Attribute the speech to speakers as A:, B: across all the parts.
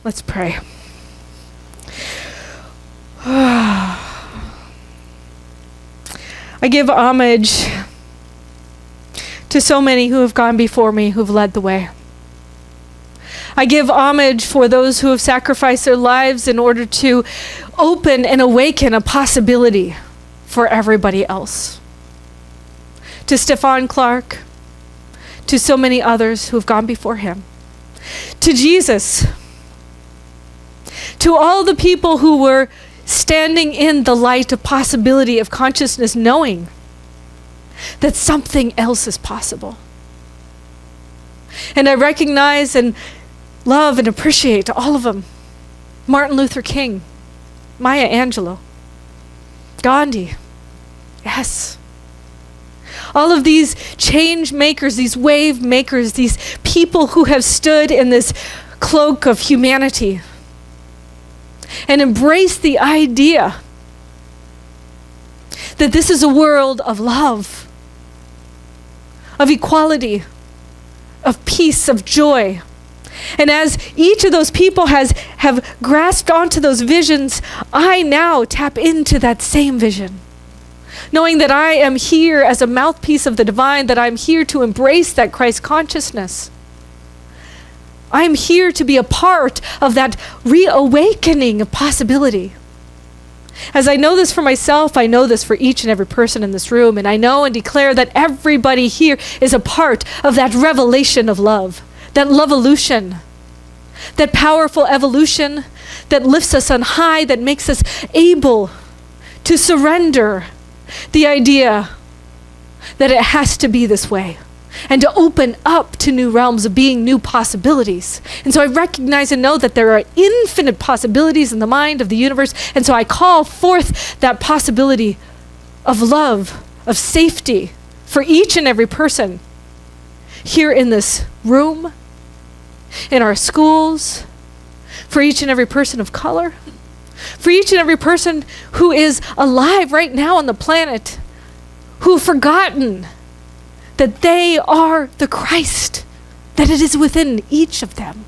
A: Let's pray. I give homage to so many who have gone before me, who've led the way. I give homage for those who have sacrificed their lives in order to open and awaken a possibility for everybody else. To Stefan Clark, to so many others who have gone before him. To Jesus, to all the people who were standing in the light of possibility of consciousness, knowing that something else is possible. And I recognize and love and appreciate all of them. Martin Luther King, Maya Angelou, Gandhi, yes. All of these change makers, these wave makers, these people who have stood in this cloak of humanity and embraced the idea that this is a world of love, of equality, of peace, of joy. And as each of those people have grasped onto those visions, I now tap into that same vision. Knowing that I am here as a mouthpiece of the divine, that I'm here to embrace that Christ consciousness. I'm here to be a part of that reawakening of possibility. As I know this for myself, I know this for each and every person in this room, and I know and declare that everybody here is a part of that revelation of love, that love-evolution, that powerful evolution that lifts us on high, that makes us able to surrender the idea that it has to be this way, and to open up to new realms of being, new possibilities. And so I recognize and know that there are infinite possibilities in the mind of the universe, and so I call forth that possibility of love, of safety for each and every person here in this room, in our schools, for each and every person of color, for each and every person who is alive right now on the planet, who've forgotten that they are the Christ, that it is within each of them.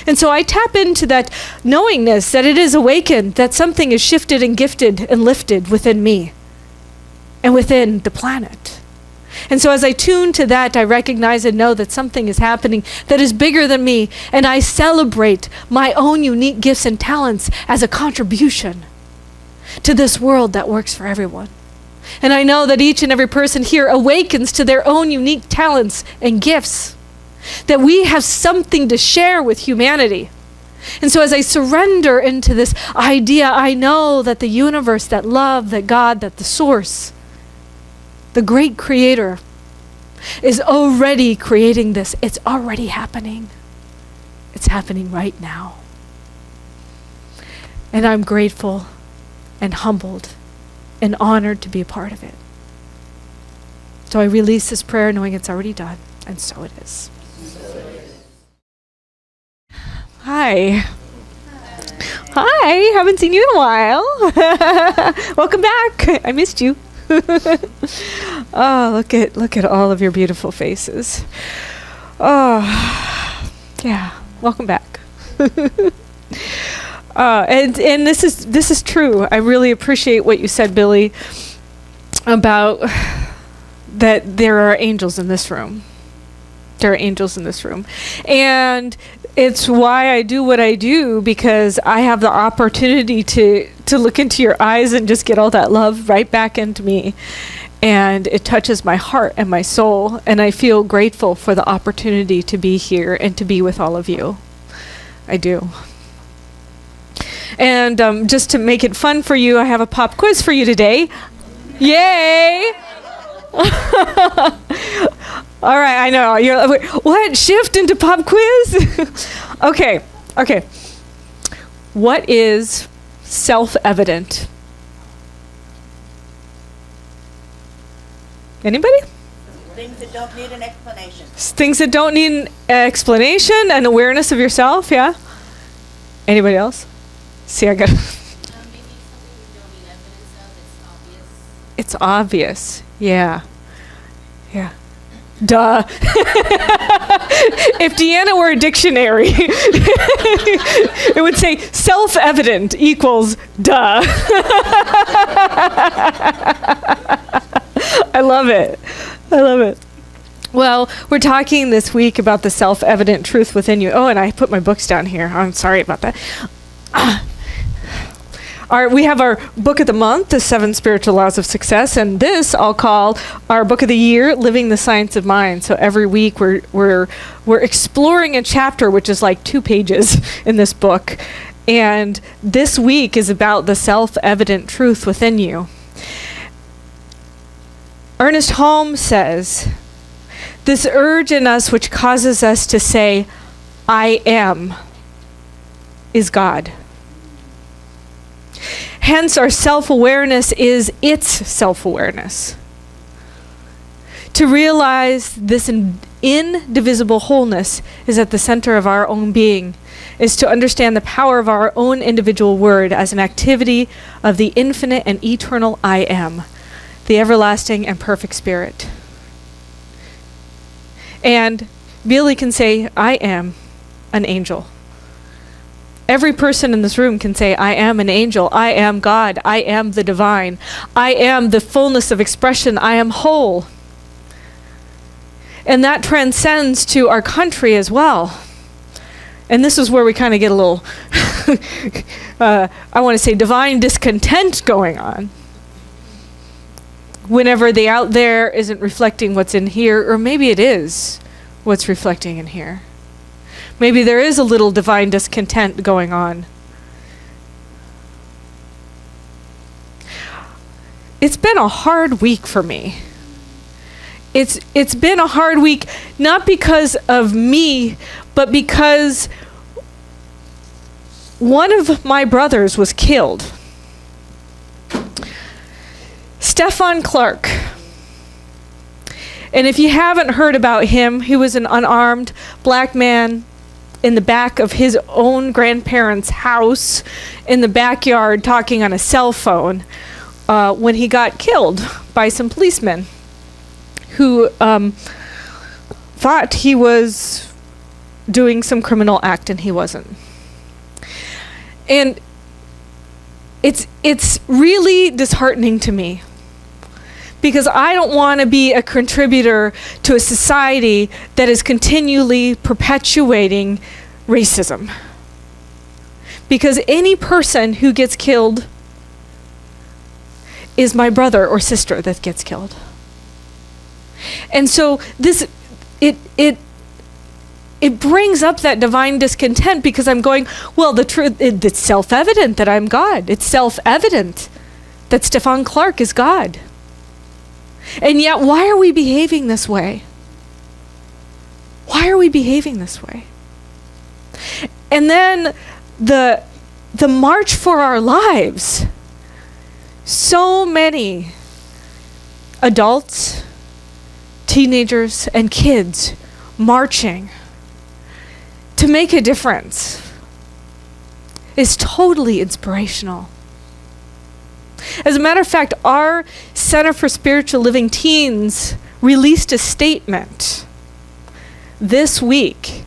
A: And so I tap into that knowingness that it is awakened, that something is shifted and gifted and lifted within me and within the planet. And so as I tune to that, I recognize and know that something is happening that is bigger than me, and I celebrate my own unique gifts and talents as a contribution to this world that works for everyone. And I know that each and every person here awakens to their own unique talents and gifts, that we have something to share with humanity. And so as I surrender into this idea, I know that the universe, that love, that God, that the source, the great creator, is already creating this. It's already happening. It's happening right now. And I'm grateful and humbled and honored to be a part of it. So I release this prayer knowing it's already done, and so it is. Hi. Hi, haven't seen you in a while. Welcome back. I missed you. Oh, look at all of your beautiful faces. Oh, yeah. Welcome back. And this is true. I really appreciate what you said, Billy, about that there are angels in this room. There are angels in this room. And it's why I do what I do, because I have the opportunity to look into your eyes and just get all that love right back into me. And it touches my heart and my soul. And I feel grateful for the opportunity to be here and to be with all of you. I do. And just to make it fun for you, I have a pop quiz for you today. Yay! All right, I know. You're like, what? Shift into pop quiz? Okay. What is self-evident? Anybody?
B: Things that don't need an explanation.
A: Things that don't need an explanation, an awareness of yourself, yeah? Anybody else? See, I got
C: Maybe something you don't need evidence of, it's obvious.
A: It's obvious. Yeah. Duh. If Deanna were a dictionary, it would say self-evident equals duh. I love it. I love it. Well, we're talking this week about the self-evident truth within you. Oh, and I put my books down here. I'm sorry about that. We have our book of the month, The 7 Spiritual Laws of Success, and this I'll call our book of the year, Living the Science of Mind. So every week we're exploring a chapter, which is like 2 pages in this book, and this week is about the self-evident truth within you. Ernest Holmes says, "This urge in us which causes us to say, 'I am,' is God. Hence, our self-awareness is its self-awareness. To realize this indivisible wholeness is at the center of our own being, is to understand the power of our own individual word as an activity of the infinite and eternal I am, the everlasting and perfect spirit." And Billy can say, "I am an angel." Every person in this room can say, "I am an angel. I am God. I am the divine. I am the fullness of expression. I am whole." And that transcends to our country as well. And this is where we kind of get a little, I want to say, divine discontent going on. Whenever the out there isn't reflecting what's in here, or maybe it is what's reflecting in here. Maybe there is a little divine discontent going on. It's been a hard week for me. It's been a hard week, not because of me, but because one of my brothers was killed. Stefan Clark. And if you haven't heard about him, he was an unarmed black man in the back of his own grandparents' house in the backyard talking on a cell phone when he got killed by some policemen who thought he was doing some criminal act and he wasn't. And it's really disheartening to me, because I don't want to be a contributor to a society that is continually perpetuating racism. Because any person who gets killed is my brother or sister that gets killed. And so it brings up that divine discontent, because I'm going, well, the truth, it's self-evident that I'm God. It's self-evident that Stefan Clark is God. And yet, why are we behaving this way? Why are we behaving this way? And then the march for our lives. So many adults, teenagers, and kids marching to make a difference is totally inspirational. As a matter of fact, our Center for Spiritual Living Teens released a statement this week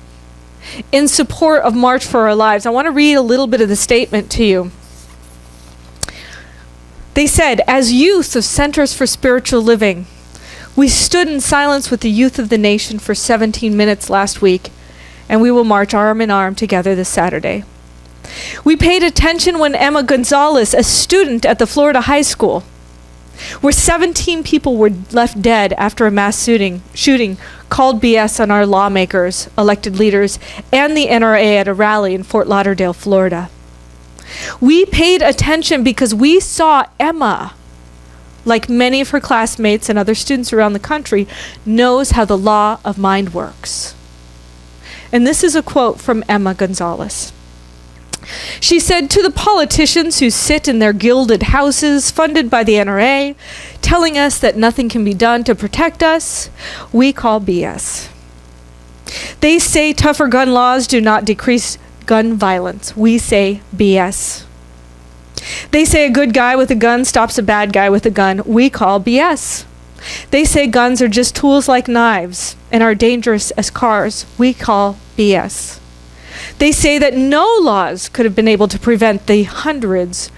A: in support of March for Our Lives. I want to read a little bit of the statement to you. They said, "As youth of Centers for Spiritual Living, we stood in silence with the youth of the nation for 17 minutes last week, and we will march arm in arm together this Saturday. We paid attention when Emma Gonzalez, a student at the Florida high school, where 17 people were left dead after a mass shooting called BS on our lawmakers, elected leaders, and the NRA at a rally in Fort Lauderdale, Florida. We paid attention because we saw Emma, like many of her classmates and other students around the country, knows how the law of mind works." And this is a quote from Emma Gonzalez. She said, "To the politicians who sit in their gilded houses funded by the NRA, telling us that nothing can be done to protect us, we call BS. They say tougher gun laws do not decrease gun violence. We say BS. They say a good guy with a gun stops a bad guy with a gun. We call BS. They say guns are just tools like knives and are dangerous as cars. We call BS. They say that no laws could have been able to prevent the hundreds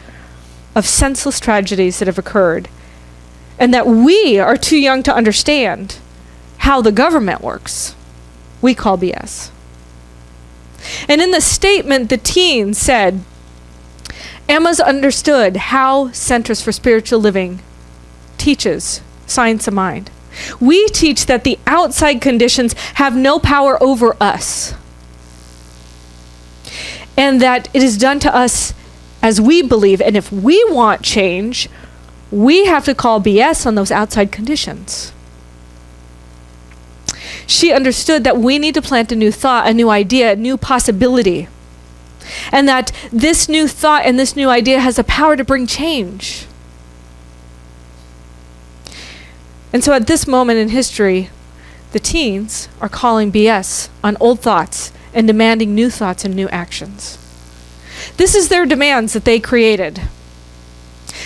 A: of senseless tragedies that have occurred, and that we are too young to understand how the government works. We call BS. And in the statement, the teen said, Emma's understood how Centers for Spiritual Living teaches science of mind. We teach that the outside conditions have no power over us, and that it is done to us as we believe. And if we want change, we have to call BS on those outside conditions. She understood that we need to plant a new thought, a new idea, a new possibility, and that this new thought and this new idea has the power to bring change. And so at this moment in history, the teens are calling BS on old thoughts and demanding new thoughts and new actions. This is their demands that they created.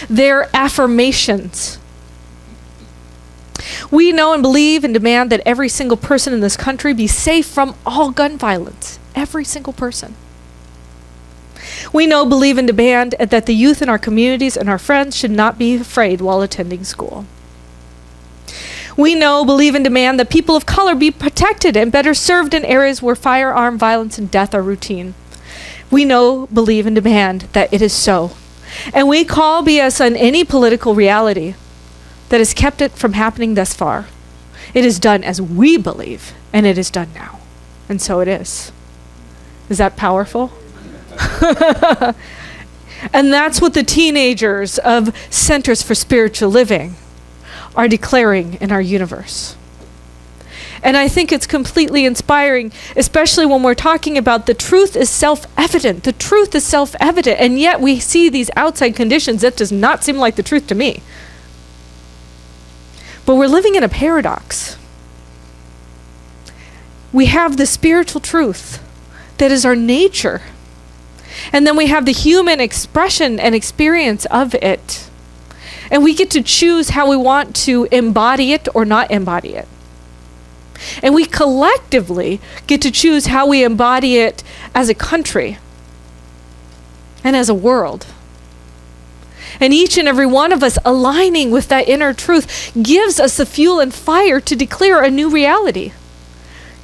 A: Their affirmations. We know and believe and demand that every single person in this country be safe from all gun violence. Every single person. We know, believe, and demand that the youth in our communities and our friends should not be afraid while attending school. We know, believe, and demand that people of color be protected and better served in areas where firearm violence and death are routine. We know, believe, and demand that it is so. And we call BS on any political reality that has kept it from happening thus far. It is done as we believe, and it is done now. And so it is. Is that powerful? And that's what the teenagers of Centers for Spiritual Living are declaring in our universe. And I think it's completely inspiring, especially when we're talking about the truth is self-evident. The truth is self-evident, and yet we see these outside conditions. That does not seem like the truth to me. But we're living in a paradox. We have the spiritual truth that is our nature, and then we have the human expression and experience of it. And we get to choose how we want to embody it or not embody it. And we collectively get to choose how we embody it as a country and as a world. And each and every one of us aligning with that inner truth gives us the fuel and fire to declare a new reality.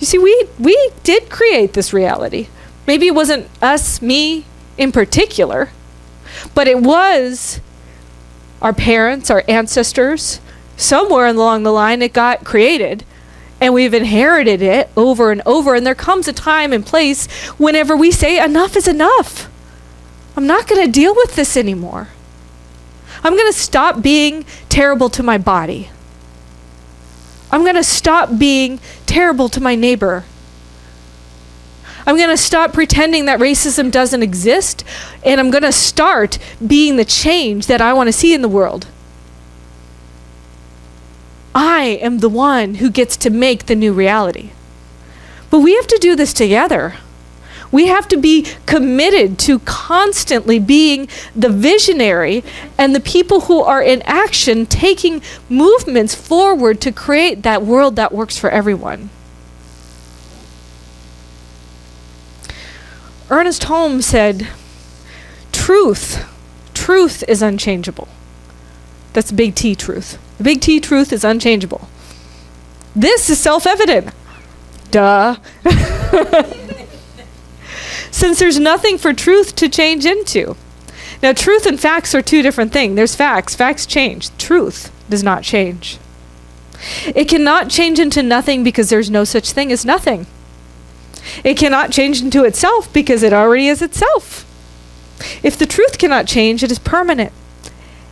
A: You see, we did create this reality. Maybe it wasn't us, me in particular, but it was our parents, our ancestors. Somewhere along the line it got created, and we've inherited it over and over. And there comes a time and place whenever we say enough is enough. I'm not going to deal with this anymore. I'm going to stop being terrible to my body. I'm going to stop being terrible to my neighbor. I'm going to stop pretending that racism doesn't exist, and I'm going to start being the change that I want to see in the world. I am the one who gets to make the new reality. But we have to do this together. We have to be committed to constantly being the visionary and the people who are in action, taking movements forward to create that world that works for everyone. Ernest Holmes said, truth is unchangeable. That's the big T truth. The big T truth is unchangeable. This is self-evident. Duh. Since there's nothing for truth to change into. Now, truth and facts are two different things. There's facts. Facts change. Truth does not change. It cannot change into nothing because there's no such thing as nothing. It cannot change into itself because it already is itself. If the truth cannot change, it is permanent.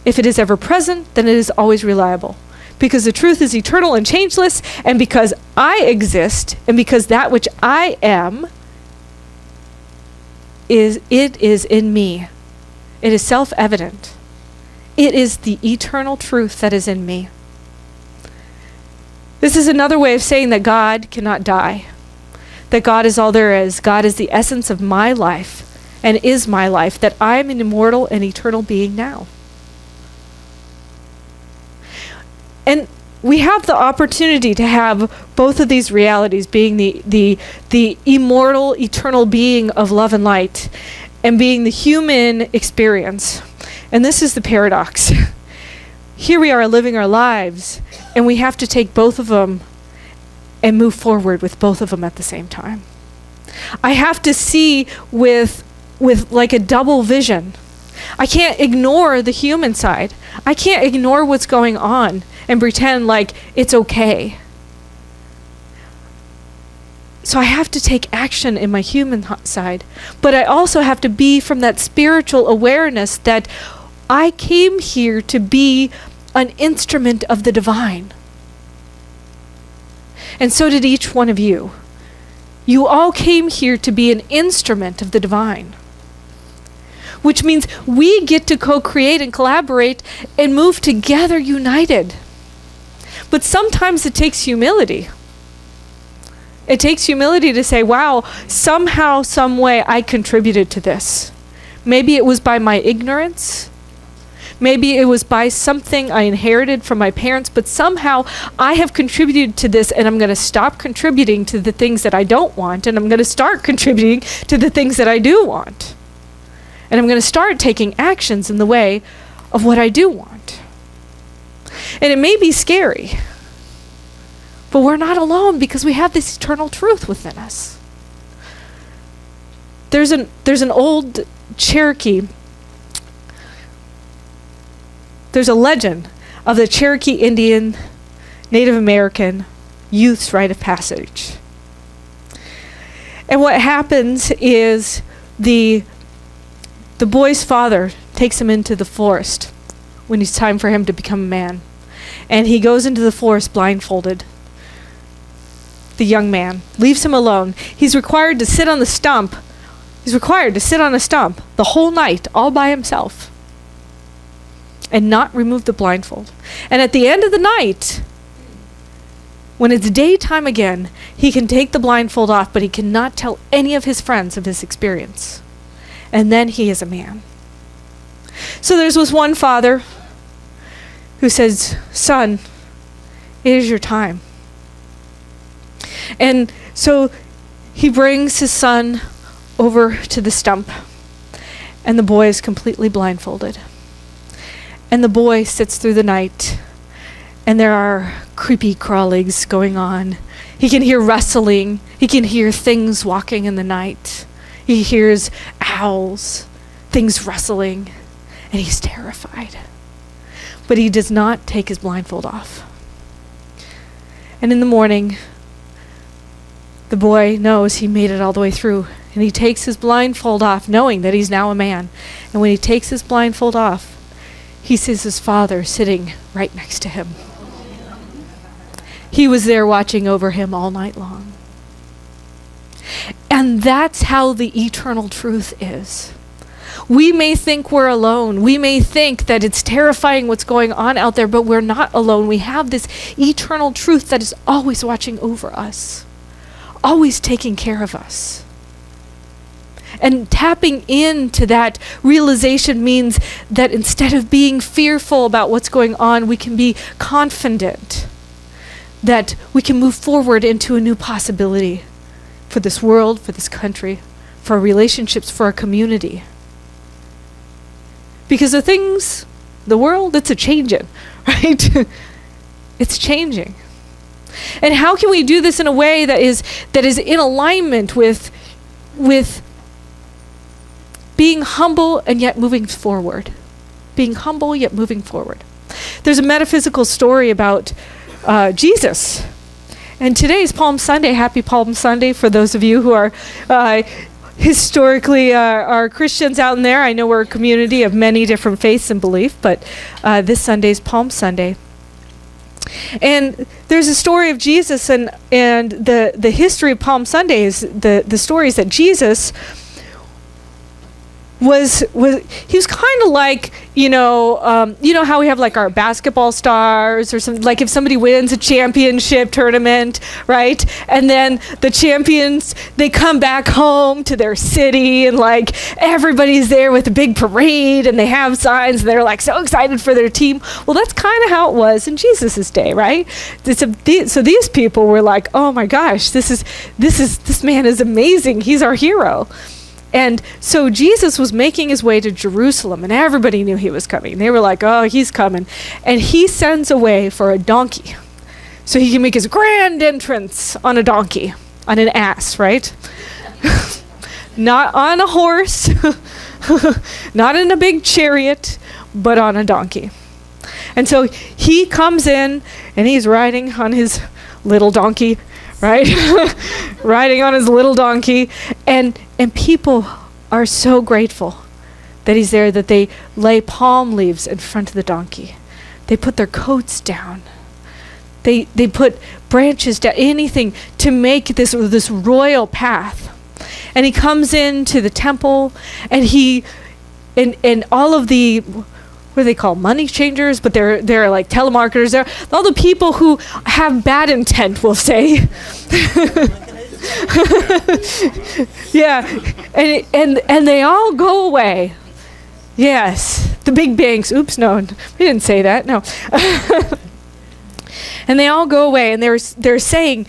A: If it is ever present, then it is always reliable. Because the truth is eternal and changeless, and because I exist, and because that which I am is in me. It is self-evident. It is the eternal truth that is in me. This is another way of saying that God cannot die. That God is all there is. God is the essence of my life and is my life. That I am an immortal and eternal being now. And we have the opportunity to have both of these realities, being the immortal, eternal being of love and light, and being the human experience. And this is the paradox. Here we are living our lives, and we have to take both of them and move forward with both of them at the same time. I have to see with like a double vision. I can't ignore the human side. I can't ignore what's going on and pretend like it's okay. So I have to take action in my human side, but I also have to be from that spiritual awareness that I came here to be an instrument of the divine. And so did each one of you. You all came here to be an instrument of the divine, which means we get to co-create and collaborate and move together united. But sometimes it takes humility. It takes humility to say, wow, somehow, some way I contributed to this. Maybe it was by my ignorance. Maybe it was by something I inherited from my parents, but somehow I have contributed to this, and I'm going to stop contributing to the things that I don't want, and I'm going to start contributing to the things that I do want. And I'm going to start taking actions in the way of what I do want. And it may be scary, but we're not alone because we have this eternal truth within us. There's an old Cherokee. There's a legend of the Cherokee Indian Native American youth's rite of passage. And what happens is the boy's father takes him into the forest when it's time for him to become a man. And he goes into the forest blindfolded. The young man leaves him alone. He's required to sit on the stump. He's required to sit on a stump the whole night all by himself and not remove the blindfold. And at the end of the night, when it's daytime again, he can take the blindfold off, but he cannot tell any of his friends of his experience. And then he is a man. So there's this one father who says, son, it is your time. And so he brings his son over to the stump, and the boy is completely blindfolded. And the boy sits through the night, and there are creepy crawlings going on. He can hear rustling. He can hear things walking in the night. He hears owls, things rustling, and he's terrified. But he does not take his blindfold off. And in the morning, the boy knows he made it all the way through, and he takes his blindfold off, knowing that he's now a man. And when he takes his blindfold off, he sees his father sitting right next to him. He was there watching over him all night long. And that's how the eternal truth is. We may think we're alone. We may think that it's terrifying what's going on out there, but we're not alone. We have this eternal truth that is always watching over us, always taking care of us. And tapping into that realization means that instead of being fearful about what's going on, we can be confident that we can move forward into a new possibility for this world, for this country, for our relationships, for our community. Because the world, it's a changing, right? It's changing. And how can we do this in a way that is in alignment with being humble and yet moving forward? Being humble yet moving forward. There's a metaphysical story about Jesus. And today is Palm Sunday. Happy Palm Sunday for those of you who are historically are Christians out in there. I know we're a community of many different faiths and belief, but this Sunday is Palm Sunday. And there's a story of Jesus, and the history of Palm Sunday is the story is that Jesus he was kind of like, you know how we have like our basketball stars or something, like if somebody wins a championship tournament, right? And then the champions, they come back home to their city and like everybody's there with a big parade and they have signs and they're like so excited for their team. Well, that's kind of how it was in Jesus's day, right? So these people were like, oh my gosh, this man is amazing. He's our hero. And so Jesus was making his way to Jerusalem, and everybody knew he was coming. They were like, oh, he's coming. And he sends away for a donkey so he can make his grand entrance on a donkey, on an ass, right? Not on a horse, not in a big chariot, but on a donkey. And so he comes in, and he's riding on his little donkey, right? Riding on his little donkey. And people are so grateful that he's there that they lay palm leaves in front of the donkey. They put their coats down. They put branches down, anything to make this royal path. And he comes into the temple, and and all of the, what are they called, money changers, but they're like telemarketers. They're all the people who have bad intent, we'll say. Yeah, and they all go away. Yes, the big banks. Oops, no, we didn't say that. No. And they all go away, and they're saying,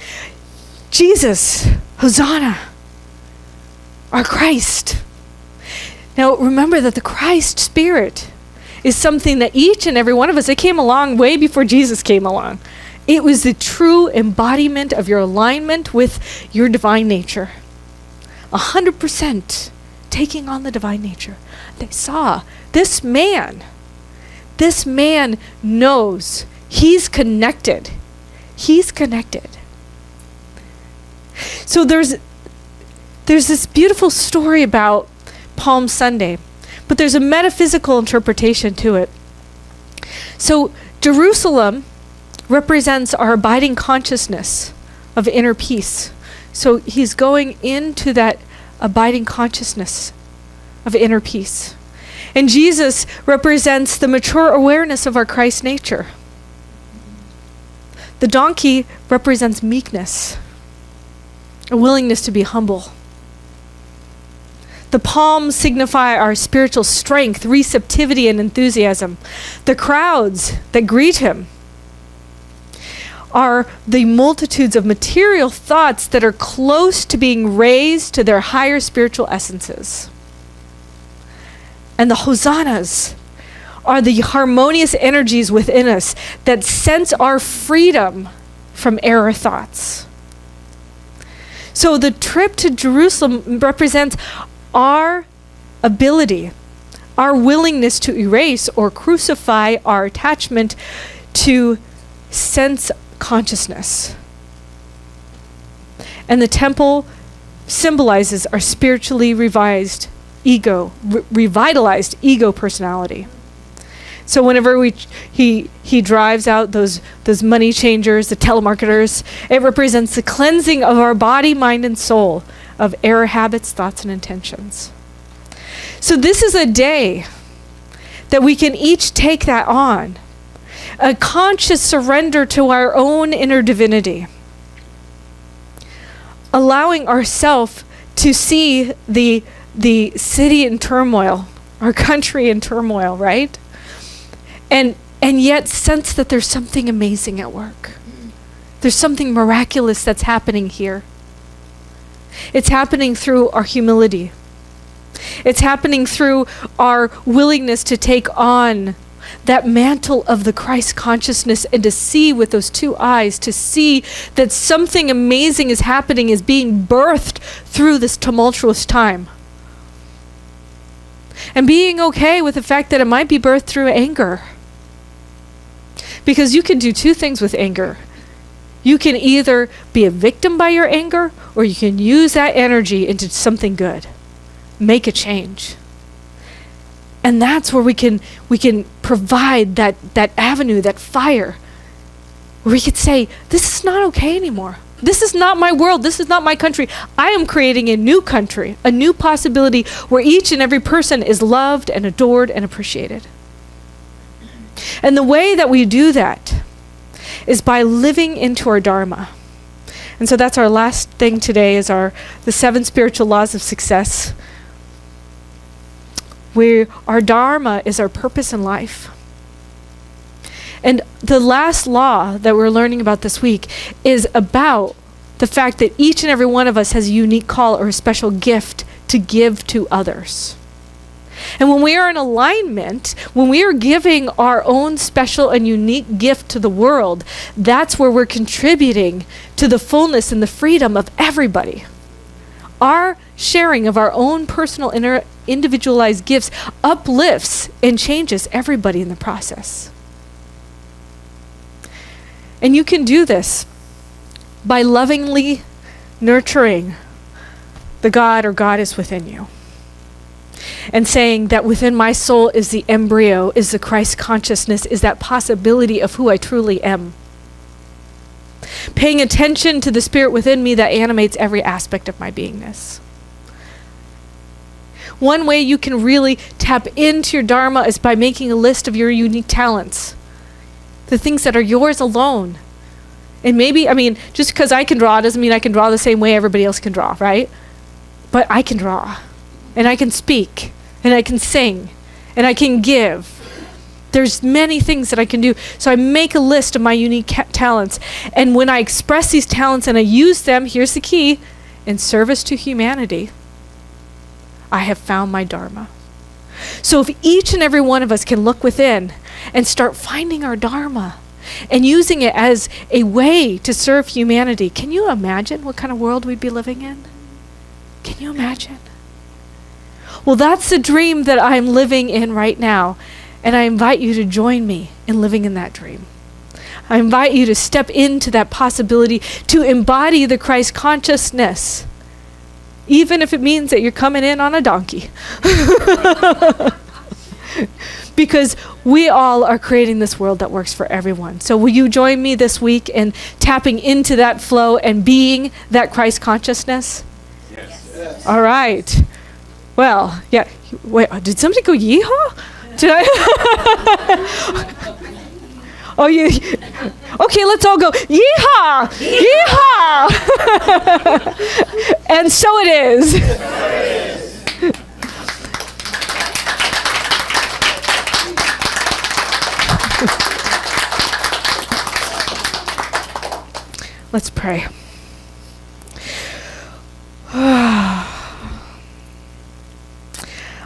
A: Jesus, Hosanna, our Christ. Now remember that the Christ Spirit is something that each and every one of us, it came along way before Jesus came along. It was the true embodiment of your alignment with your divine nature. 100% taking on the divine nature. They saw this man knows he's connected. He's connected. So there's this beautiful story about Palm Sunday, but there's a metaphysical interpretation to it. So Jerusalem represents our abiding consciousness of inner peace. So he's going into that abiding consciousness of inner peace. And Jesus represents the mature awareness of our Christ nature. The donkey represents meekness, a willingness to be humble. The palms signify our spiritual strength, receptivity, and enthusiasm. The crowds that greet him are the multitudes of material thoughts that are close to being raised to their higher spiritual essences. And the hosannas are the harmonious energies within us that sense our freedom from error thoughts. So the trip to Jerusalem represents our ability, our willingness to erase or crucify our attachment to sense consciousness. And the temple symbolizes our spiritually revitalized ego personality. So whenever he drives out those money changers, the telemarketers, it represents the cleansing of our body, mind, and soul of error habits, thoughts, and intentions. So this is a day that we can each take that on. A conscious surrender to our own inner divinity. Allowing ourselves to see the city in turmoil, our country in turmoil, right? And yet sense that there's something amazing at work. There's something miraculous that's happening here. It's happening through our humility. It's happening through our willingness to take on that mantle of the Christ consciousness and to see with those two eyes, to see that something amazing is happening, is being birthed through this tumultuous time. And being okay with the fact that it might be birthed through anger. Because you can do two things with anger. You can either be a victim by your anger, or you can use that energy into something good. Make a change. And that's where we can provide that avenue, that fire, where we could say, this is not okay anymore. This is not my world. This is not my country. I am creating a new country, a new possibility where each and every person is loved and adored and appreciated. And the way that we do that is by living into our Dharma. And so that's our last thing today is the 7 spiritual laws of success. Where our Dharma is our purpose in life. And the last law that we're learning about this week is about the fact that each and every one of us has a unique call or a special gift to give to others. And when we are in alignment, when we are giving our own special and unique gift to the world, that's where we're contributing to the fullness and the freedom of everybody. Our sharing of our own personal individualized gifts uplifts and changes everybody in the process. And you can do this by lovingly nurturing the God or goddess within you. And saying that within my soul is the embryo, is the Christ consciousness, is that possibility of who I truly am. Paying attention to the spirit within me that animates every aspect of my beingness. One way you can really tap into your Dharma is by making a list of your unique talents. The things that are yours alone. And maybe, just because I can draw doesn't mean I can draw the same way everybody else can draw, right? But I can draw. And I can speak. And I can sing. And I can give. There's many things that I can do. So I make a list of my unique talents. And when I express these talents and I use them, here's the key, in service to humanity, I have found my Dharma. So if each and every one of us can look within and start finding our Dharma and using it as a way to serve humanity, can you imagine what kind of world we'd be living in? Can you imagine? Well, that's the dream that I'm living in right now. And I invite you to join me in living in that dream. I invite you to step into that possibility to embody the Christ consciousness, even if it means that you're coming in on a donkey. Because we all are creating this world that works for everyone. So will you join me this week in tapping into that flow and being that Christ consciousness? Yes. All right. Well, yeah. Wait, did somebody go yeehaw? Did I? Oh, you. Okay, let's all go yeehaw! Yeehaw! And so it is. Let's pray.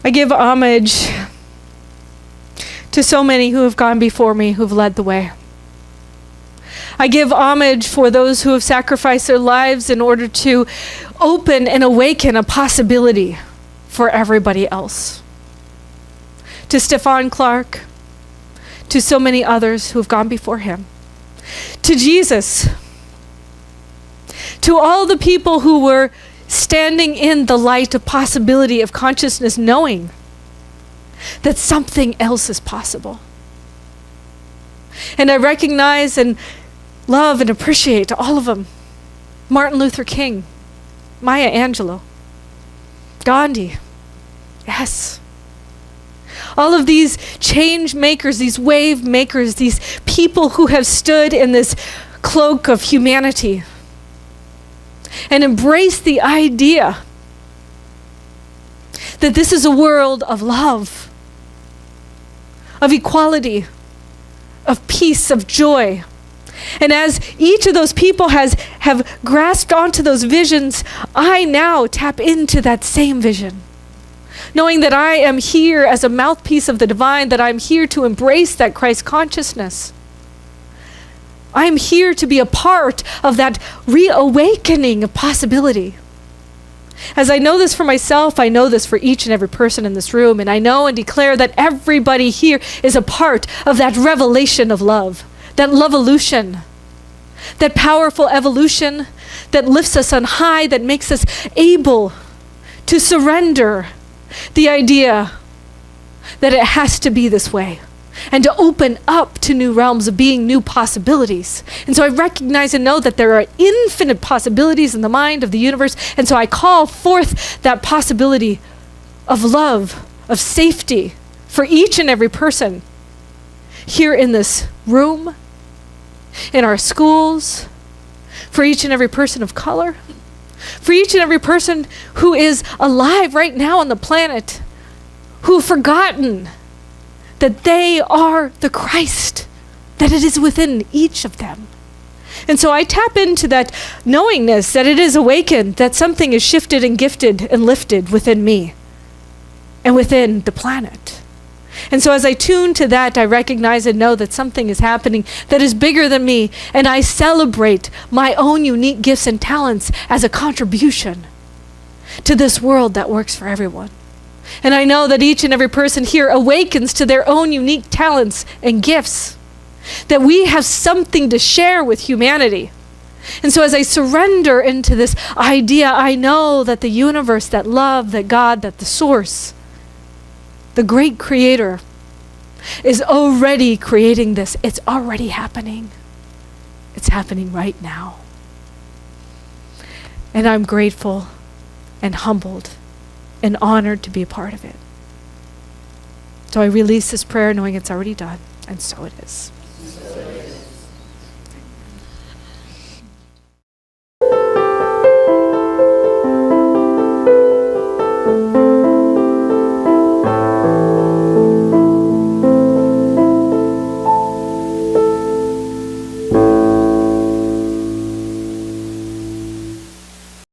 A: I give homage to so many who have gone before me, who've led the way. I give homage for those who have sacrificed their lives in order to open and awaken a possibility for everybody else. To Stefan Clark, to so many others who have gone before him. To Jesus, to all the people who were standing in the light of possibility of consciousness, knowing that something else is possible. And I recognize and love and appreciate all of them. Martin Luther King, Maya Angelou, Gandhi, yes. All of these change makers, these wave makers, these people who have stood in this cloak of humanity and embraced the idea that this is a world of love, of equality, of peace, of joy. And as each of those people have grasped onto those visions, I now tap into that same vision. Knowing that I am here as a mouthpiece of the divine, that I'm here to embrace that Christ consciousness. I'm here to be a part of that reawakening of possibility. As I know this for myself, I know this for each and every person in this room, and I know and declare that everybody here is a part of that revelation of love, that love-evolution, that powerful evolution that lifts us on high, that makes us able to surrender the idea that it has to be this way, and to open up to new realms of being, new possibilities. And so I recognize and know that there are infinite possibilities in the mind of the universe. And so I call forth that possibility of love, of safety for each and every person here in this room, in our schools, for each and every person of color, for each and every person who is alive right now on the planet, who have forgotten that they are the Christ, that it is within each of them. And so I tap into that knowingness that it is awakened, that something is shifted and gifted and lifted within me and within the planet. And so as I tune to that, I recognize and know that something is happening that is bigger than me, and I celebrate my own unique gifts and talents as a contribution to this world that works for everyone. And I know that each and every person here awakens to their own unique talents and gifts, that we have something to share with humanity. And so as I surrender into this idea, I know that the universe, that love, that God, that the source, the great creator, is already creating this. It's already happening. It's happening right now. And I'm grateful and humbled and honored to be a part of it. So I release this prayer knowing it's already done, and so it is.